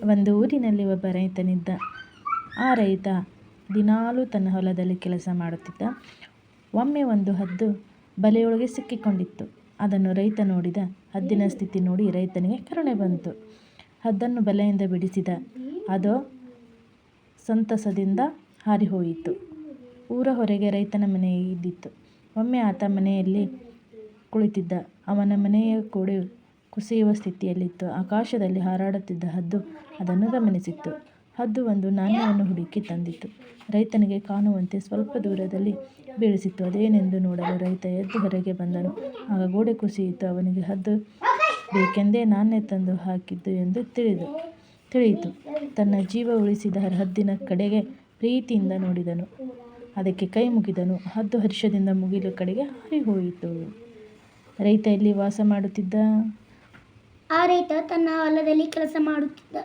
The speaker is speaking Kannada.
ಒಂದು ಊರಿನಲ್ಲಿ ಒಬ್ಬ ರೈತನಿದ್ದ. ಆ ರೈತ ದಿನಾಲೂ ತನ್ನ ಹೊಲದಲ್ಲಿ ಕೆಲಸ ಮಾಡುತ್ತಿದ್ದ. ಒಮ್ಮೆ ಒಂದು ಹದ್ದು ಬಲೆಯೊಳಗೆ ಸಿಕ್ಕಿಕೊಂಡಿತ್ತು. ಅದನ್ನು ರೈತ ನೋಡಿದ. ಹದ್ದಿನ ಸ್ಥಿತಿ ನೋಡಿ ರೈತನಿಗೆ ಕರುಣೆ ಬಂತು. ಹದ್ದನ್ನು ಬಲೆಯಿಂದ ಬಿಡಿಸಿದ. ಅದು ಸಂತಸದಿಂದ ಹಾರಿಹೋಯಿತು. ಊರ ಹೊರಗೆ ರೈತನ ಮನೆ ಇದ್ದಿತು. ಒಮ್ಮೆ ಆತ ಮನೆಯಲ್ಲಿ ಕುಳಿತಿದ್ದ. ಅವನ ಮನೆಯ ಗೋಡೆ ಕುಸಿಯುವ ಸ್ಥಿತಿಯಲ್ಲಿತ್ತು. ಆಕಾಶದಲ್ಲಿ ಹಾರಾಡುತ್ತಿದ್ದ ಹದ್ದು ಅದನ್ನು ಗಮನಿಸಿತು. ಹದ್ದು ಒಂದು ನಾಣ್ಯವನ್ನು ಹುಡುಕಿ ತಂದಿತು. ರೈತನಿಗೆ ಕಾಣುವಂತೆ ಸ್ವಲ್ಪ ದೂರದಲ್ಲಿ ಬೀಳಿಸಿತು. ಅದೇನೆಂದು ನೋಡಲು ರೈತ ಎದ್ದು ಹೊರಗೆ ಬಂದನು. ಆಗ ಗೋಡೆ ಕುಸಿಯಿತು. ಅವನಿಗೆ ಹದ್ದು ಬೇಕೆಂದೇ ನಾಣ್ಯ ತಂದು ಹಾಕಿದ್ದು ಎಂದು ತಿಳಿಯಿತು. ತನ್ನ ಜೀವ ಉಳಿಸಿದ ಹದ್ದಿನ ಕಡೆಗೆ ಪ್ರೀತಿಯಿಂದ ನೋಡಿದನು. ಅದಕ್ಕೆ ಕೈ ಮುಗಿದನು. ಹದ್ದು ಹರ್ಷದಿಂದ ಮುಗಿಲು ಕಡೆಗೆ ಹಾರಿಹೋಯಿತು. ರೈತ ಎಲ್ಲಿ ವಾಸ ಮಾಡುತ್ತಿದ್ದ? ಆ ರೈತ ತನ್ನ ಹೊಲದಲ್ಲಿ ಕೆಲಸ ಮಾಡುತ್ತಿದ್ದ.